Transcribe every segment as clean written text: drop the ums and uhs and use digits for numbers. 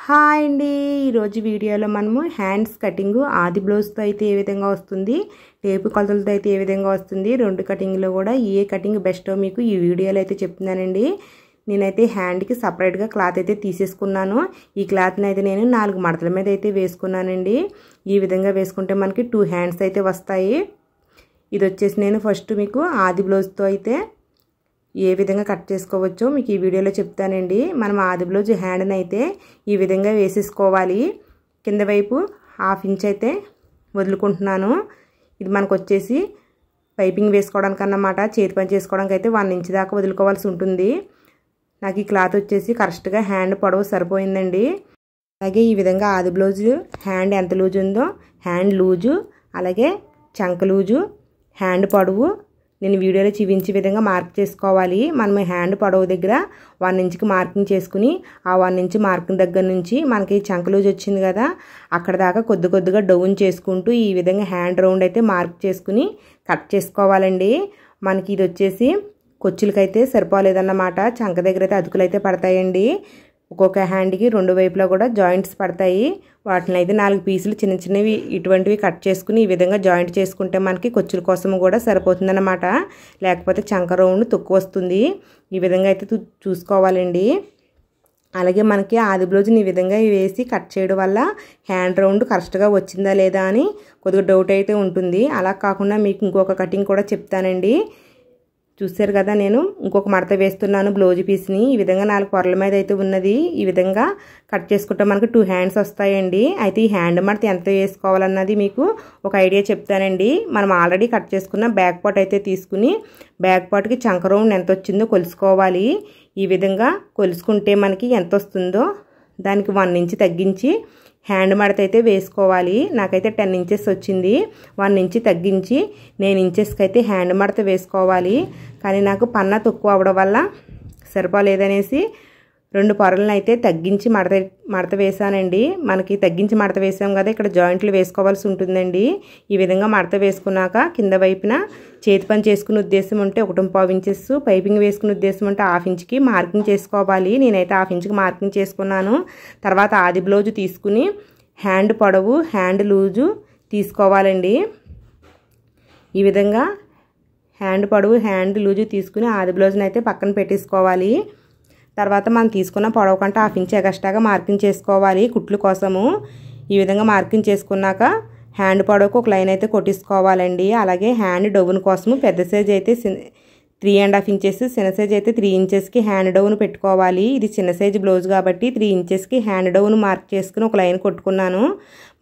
Hi అండి, ఈరోజు వీడియోలో మనము హ్యాండ్స్ కటింగ్ ఆది బ్లౌజ్తో అయితే ఏ విధంగా వస్తుంది, టేపు కొలతలతో అయితే ఏ విధంగా వస్తుంది, రెండు కటింగ్లో కూడా ఏ కటింగ్ బెస్టో మీకు ఈ వీడియోలో అయితే చెప్తున్నానండి. నేనైతే హ్యాండ్కి సపరేట్గా క్లాత్ అయితే తీసేసుకున్నాను. ఈ క్లాత్ని అయితే నేను 4 మడతల మీద అయితే వేసుకున్నానండి. ఈ విధంగా వేసుకుంటే మనకి 2 హ్యాండ్స్ అయితే వస్తాయి. ఇది వచ్చేసి నేను ఫస్ట్ మీకు ఆది బ్లౌజ్తో అయితే ఏ విధంగా కట్ చేసుకోవచ్చో మీకు ఈ వీడియోలో చెప్తానండి. మనం ఆది బ్లౌజ్ హ్యాండ్ని అయితే ఈ విధంగా వేసేసుకోవాలి. కింద వైపు 1/2 ఇంచ్ అయితే వదులుకుంటున్నాను. ఇది మనకు వచ్చేసి పైపింగ్ వేసుకోవడానికి అన్నమాట. చేతి పని చేసుకోవడానికి అయితే 1 ఇంచ్ దాకా వదులుకోవాల్సి ఉంటుంది. నాకు ఈ క్లాత్ వచ్చేసి కరెక్ట్గా హ్యాండ్ పొడవు సరిపోయిందండి. అలాగే ఈ విధంగా ఆది బ్లౌజ్ హ్యాండ్ ఎంత లూజ్ ఉందో హ్యాండ్ లూజు, అలాగే చంక లూజు, హ్యాండ్ పొడవు నేను వీడియోలో చూపించే విధంగా మార్క్ చేసుకోవాలి. మనం హ్యాండ్ పొడవు దగ్గర 1 ఇంచ్కి మార్కింగ్ చేసుకుని ఆ 1 ఇంచ్ మార్కింగ్ దగ్గర నుంచి మనకి చంక లూజ్ వచ్చింది కదా, అక్కడ దాకా కొద్దిగా డౌన్ చేసుకుంటూ ఈ విధంగా హ్యాండ్ రౌండ్ అయితే మార్క్ చేసుకుని కట్ చేసుకోవాలండి. మనకి ఇది వచ్చేసి కొచ్చులకైతే సరిపోలేదన్నమాట. చంక దగ్గర అయితే అతుకులు అయితే పడతాయండి. ఒక్కొక్క హ్యాండ్కి 2 వైపులా కూడా జాయింట్స్ పడతాయి. వాటిని అయితే 4 పీసులు చిన్న చిన్నవి ఇటువంటివి కట్ చేసుకుని ఈ విధంగా జాయింట్ చేసుకుంటే మనకి కొచ్చుల కోసం కూడా సరిపోతుందన్నమాట. లేకపోతే చంక రౌండ్ తక్కువ వస్తుంది. ఈ విధంగా అయితే చూసుకోవాలండి. అలాగే మనకి ఆది బ్లౌజ్ని ఈ విధంగా వేసి కట్ చేయడం వల్ల హ్యాండ్ రౌండ్ కరెక్ట్గా వచ్చిందా లేదా అని కొద్దిగా డౌట్ అయితే ఉంటుంది. అలా కాకుండా మీకు ఇంకొక కటింగ్ కూడా చెప్తానండి. చూసారు కదా, నేను ఇంకొక మడత వేస్తున్నాను బ్లౌజ్ పీస్ని. ఈ విధంగా 4 పొరల మీద అయితే ఉన్నది. ఈ విధంగా కట్ చేసుకుంటే మనకు 2 హ్యాండ్స్ వస్తాయండి. అయితే ఈ హ్యాండ్ మడత ఎంత వేసుకోవాలన్నది మీకు ఒక ఐడియా చెప్తానండి. మనం ఆల్రెడీ కట్ చేసుకున్న బ్యాక్ పార్ట్ అయితే తీసుకుని బ్యాక్ పార్ట్కి చంక రౌండ్ ఎంత వచ్చిందో కొలుసుకోవాలి. ఈ విధంగా కొలుసుకుంటే మనకి ఎంత వస్తుందో దానికి 1 ఇంచ్ తగ్గించి హ్యాండ్ మడత అయితే వేసుకోవాలి. నాకైతే 10 ఇంచెస్ వచ్చింది. 1 ఇంచ్ తగ్గించి 9 ఇంచెస్కి అయితే హ్యాండ్ మడత వేసుకోవాలి. కానీ నాకు పన్నా తక్కువ అవడం వల్ల సరిపోలేదనేసి 2 పొరలను అయితే తగ్గించి మడత వేసానండి. మనకి తగ్గించి మడత వేసాం కదా, ఇక్కడ జాయింట్లు వేసుకోవాల్సి ఉంటుందండి. ఈ విధంగా మడత వేసుకున్నాక కింద వైపున చేతి పని చేసుకునే ఉద్దేశం ఉంటే 1.5 ఇంచెస్, పైపింగ్ వేసుకునే ఉద్దేశం ఉంటే 1/2 ఇంచ్కి మార్కింగ్ చేసుకోవాలి. నేనైతే 1/2 ఇంచ్కి మార్కింగ్ చేసుకున్నాను. తర్వాత ఆది బ్లౌజ్ తీసుకుని హ్యాండ్ పొడవు హ్యాండ్ లూజు తీసుకోవాలండి. ఈ విధంగా హ్యాండ్ పొడవు హ్యాండ్ లూజు తీసుకుని ఆది బ్లౌజ్ని అయితే పక్కన పెట్టేసుకోవాలి. తర్వాత మనం తీసుకున్న పొడవు కంటే 1/2 ఇంచ్ ఎక్స్ట్రాగా మార్కింగ్ చేసుకోవాలి కుట్లు కోసము. ఈ విధంగా మార్కింగ్ చేసుకున్నాక హ్యాండ్ పొడవుకు ఒక లైన్ అయితే కొట్టించుకోవాలండి. అలాగే హ్యాండ్ డౌన్ కోసము పెద్ద సైజ్ అయితే 3.5 ఇంచెస్, చిన్న సైజ్ అయితే 3 ఇంచెస్కి హ్యాండ్ డౌన్ పెట్టుకోవాలి. ఇది చిన్న సైజ్ బ్లౌజ్ కాబట్టి 3 ఇంచెస్కి హ్యాండ్ డౌన్ మార్క్ చేసుకుని ఒక లైన్ కొట్టుకున్నాను.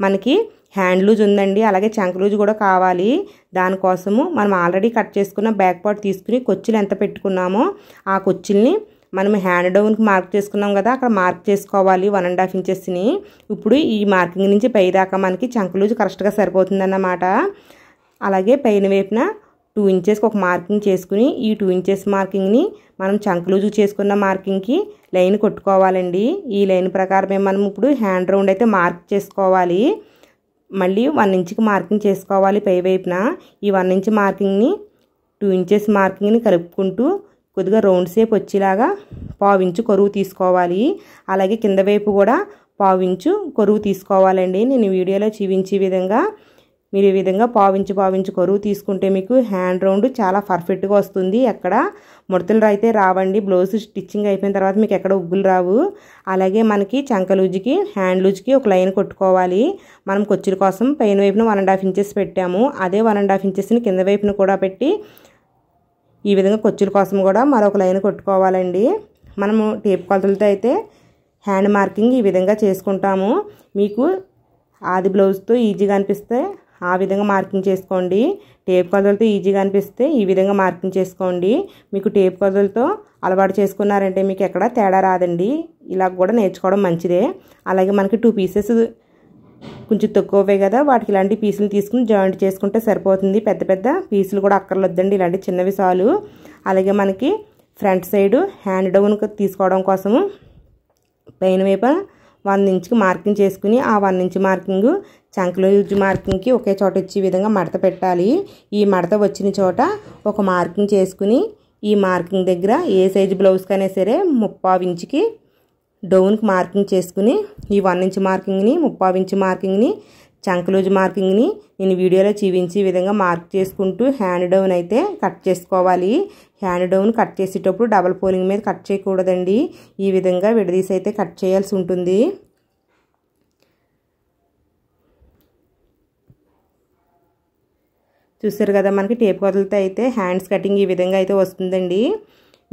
మనకి హ్యాండ్ లూజ్ ఉందండి, అలాగే చంక లూజ్ కూడా కావాలి. దానికోసము మనం ఆల్రెడీ కట్ చేసుకున్న బ్యాక్ పార్ట్ తీసుకుని కొచ్చులు ఎంత పెట్టుకున్నామో ఆ కొచ్చుల్ని మనం హ్యాండ్ డౌన్కి మార్క్ చేసుకున్నాం కదా, అక్కడ మార్క్ చేసుకోవాలి 1.5 ఇంచెస్ని. ఇప్పుడు ఈ మార్కింగ్ నుంచి పై దాకా మనకి చంక లూజ్ కరెక్ట్గా సరిపోతుందన్నమాట. అలాగే పైన వైపున 2 ఇంచెస్కి ఒక మార్కింగ్ చేసుకుని ఈ 2 ఇంచెస్ మార్కింగ్ని మనం చంక లూజ్ చేసుకున్న మార్కింగ్కి లైన్ కొట్టుకోవాలండి. ఈ లైన్ ప్రకారమే మనం ఇప్పుడు హ్యాండ్ రౌండ్ అయితే మార్క్ చేసుకోవాలి. మళ్ళీ 1 ఇంచ్కి మార్కింగ్ చేసుకోవాలి పై వైపున. ఈ 1 ఇంచ్ మార్కింగ్ని 2 ఇంచెస్ మార్కింగ్ని కలుపుకుంటూ కొద్దిగా రౌండ్ షేప్ వచ్చేలాగా 1/2 ఇంచు కొరువు తీసుకోవాలి. అలాగే కింద వైపు కూడా 1/2 ఇంచు కొరువు తీసుకోవాలండి. నేను వీడియోలో చూపించే విధంగా మీరు ఈ విధంగా 1/2 ఇంచు కొరువు తీసుకుంటే మీకు హ్యాండ్ రౌండ్ చాలా పర్ఫెక్ట్గా వస్తుంది. ఎక్కడ ముడతలు అయితే రావండి. బ్లౌజ్ స్టిచ్చింగ్ అయిపోయిన తర్వాత మీకు ఎక్కడ ఉగ్గులు రావు. అలాగే మనకి చంక లూజ్కి హ్యాండ్ లూజ్కి ఒక లైన్ కొట్టుకోవాలి. మనం కొచ్చుల కోసం పైన వైపున 1.5 ఇంచెస్ పెట్టాము. అదే 1.5 ఇంచెస్ని కింద వైపున కూడా పెట్టి ఈ విధంగా కొచ్చుల కోసం కూడా మరొక లైన్ కొట్టుకోవాలండి. మనము టేప్ కొలతలతో అయితే హ్యాండ్ మార్కింగ్ ఈ విధంగా చేసుకుంటాము. మీకు ఆది బ్లౌజ్తో ఈజీగా అనిపిస్తే ఆ విధంగా మార్కింగ్ చేసుకోండి. టేప్ కొలతలతో ఈజీగా అనిపిస్తే ఈ విధంగా మార్కింగ్ చేసుకోండి. మీకు టేప్ కొలతలతో అలవాటు చేసుకున్నారంటే మీకు ఎక్కడ తేడా రాదండి. ఇలా కూడా నేర్చుకోవడం మంచిదే. అలాగే మనకి 2 పీసెస్ కొంచెం తక్కువే కదా, వాటికి ఇలాంటి పీసులు తీసుకుని జాయింట్ చేసుకుంటే సరిపోతుంది. పెద్ద పెద్ద పీసులు కూడా అక్కర్లొద్దండి, ఇలాంటి చిన్నవి చాలు. అలాగే మనకి ఫ్రంట్ సైడ్ హ్యాండ్ డౌన్ తీసుకోవడం కోసము పైన వైపు 1 ఇంచ్కి మార్కింగ్ చేసుకుని ఆ 1 ఇంచ్ మార్కింగ్ చంక లూజ్ మార్కింగ్కి ఒకే చోట వచ్చే విధంగా మడత పెట్టాలి. ఈ మడత వచ్చిన చోట ఒక మార్కింగ్ చేసుకుని ఈ మార్కింగ్ దగ్గర ఏ సైజు బ్లౌజ్కైనా సరే 1/2 ఇంచ్కి డౌన్కి మార్కింగ్ చేసుకుని ఈ 1 ఇంచ్ మార్కింగ్ని 3/4 ఇంచ్ మార్కింగ్ని చంక్ లూజ్ మార్కింగ్ని నేను వీడియోలో చూపించి విధంగా మార్క్ చేసుకుంటూ హ్యాండ్ డౌన్ అయితే కట్ చేసుకోవాలి. హ్యాండ్ డౌన్ కట్ చేసేటప్పుడు డబల్ ఫోల్డింగ్ మీద కట్ చేయకూడదండి. ఈ విధంగా విడదీసి అయితే కట్ చేయాల్సి ఉంటుంది. చూసారు కదా, మనకి టేప్ కొలతలతో అయితే హ్యాండ్స్ కటింగ్ ఈ విధంగా అయితే వస్తుందండి.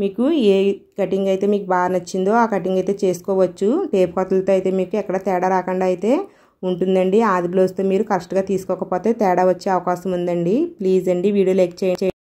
మీకు ఏ కటింగ్ అయితే మీకు బాగా నచ్చిందో ఆ కటింగ్ అయితే చేసుకోవచ్చు. టేప్ కొలతలతో అయితే మీకు ఎక్కడ తేడా రాకుండా అయితే ఉంటుందండి. ఆది బ్లౌజ్తో మీరు కరెక్ట్గా తీసుకోకపోతే తేడా వచ్చే అవకాశం ఉందండి. ప్లీజ్ అండి వీడియో లైక్ చేయండి.